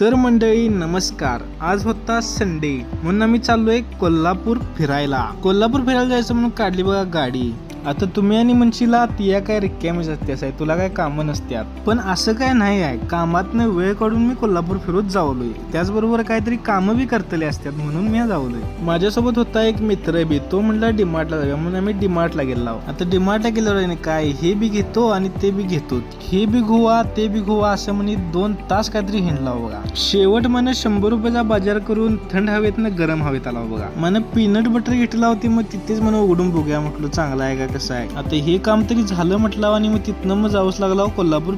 तर मंडळी नमस्कार, आज होता संडे म्हणून आम्ही चाललोय कोल्हापूर फिरायला. कोल्हापूर फिरायला जायचं म्हणून काढली बघा गाडी. आता तुम्ही आणि म्हणशीला तिया काय रिक्यामीच असतेस आहे, तुला काय कामं नसत्यात. पण असं काय नाही आहे, कामातनं वेळ काढून मी कोल्हापूर फिरत जावलोय. त्याचबरोबर काहीतरी कामं बी करतले असतात म्हणून मी जावलोय. माझ्यासोबत होता एक मित्र बी, तो म्हणला डिमार्टला जाऊया म्हणून आम्ही डिमार्टला गेलो. आता डिमार्टला गेल्यावर काय हे बी घेतो आणि ते बी घेतो, हे बी घुवा ते बी घुवा असं म्हणे 2 तास काहीतरी हिंडला बघा. शेवट मन 100 रुपयाचा बाजार करून थंड हवेतनं गरम हवेत आला बघा. मन पीनट बटर घेतला होती, मग तिथेच मन उघडून बघूया म्हटलं चांगला आहे का कसं आहे. आता हे काम तरी झालं म्हटलं आणि मग तिथनं मग जाऊच लागला कोल्हापूर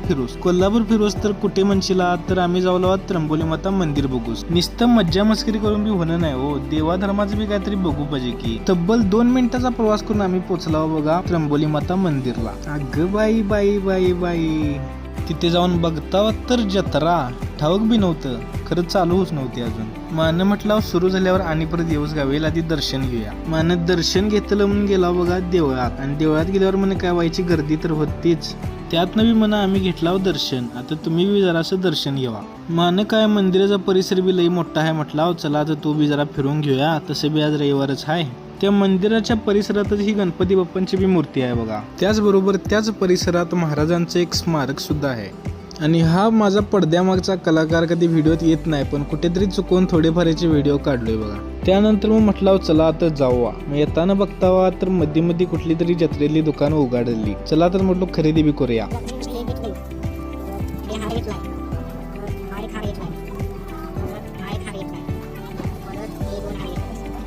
फिरोस. तर कुठे म्हणशीला तर आम्ही जाऊला त्र्यंबोली माता मंदिर बघूस. नुसतं मज्जा मस्करी करून बी होणं नाही हो, देवा धर्माचं बी काहीतरी बघू पाहिजे की. तब्बल 2 मिनिटाचा प्रवास करून आम्ही पोहोचलो बघा त्र्यंबोली माता मंदिरला. अगं बाई बाई बाई बाई, तिथे जाऊन बघता तर जत्रा ठाऊक बी नव्हतं, खरं चालू होच नव्हती अजून. मानं म्हटलं सुरू झाल्यावर आणि परत येऊच गावेल, आधी दर्शन घेऊया. मानं दर्शन घेतलं म्हणून गेला बघा देवळात, आणि देवळात गेल्यावर म्हणे काय व्हायची गर्दी तर होतीच, त्यातनं बी म्हणा आम्ही घेतलं दर्शन. आता तुम्ही बी जरासं दर्शन घ्यावा. मानं काय मंदिराचा परिसर बी लई मोठा आहे म्हटलं, चला तर तो बी जरा फिरून घेऊया. तसं बी आज रविवारच आहे. त्या मंदिराच्या परिसरातच ही गणपती बाप्पांची बी मूर्ती आहे बघा. त्याचबरोबर त्याच परिसरात महाराजांचं एक स्मारक सुद्धा आहे. आणि हा माझा पडद्यामागचा कलाकार कधी व्हिडिओत येत नाही, पण कुठेतरी चुकून थोडेफार याचे व्हिडिओ काढलोय बघा. त्यानंतर मग म्हटलं चला आता जाऊया. मग येताना बघतावा तर मध्ये कुठली तरी जत्रेली दुकानं उघडली. चला तर म्हटलं खरेदी बी करूया.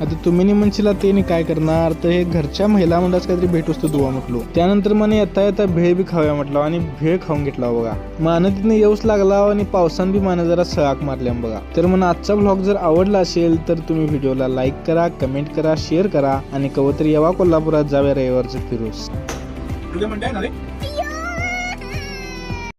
आता तुम्ही म्हणशीला ते काय करणार, तर हे घरच्या महिला मंडळाच काहीतरी भेट वस्तू दुवा म्हटलो. त्यानंतर मला येता भेळ बी खाऊया म्हटलं आणि भेळ खाऊन घेतला बघा. मानं तिथनं येऊच लागला आणि पावसानं बी मानं जरा सळाक मारल्या बघा. तर मला आजचा व्लॉग जर आवडला असेल तर तुम्ही व्हिडिओला लाईक करा, कमेंट करा, शेअर करा आणि कवतरी यावा कोल्हापुरात जाऊया रविवारचं फिरोस.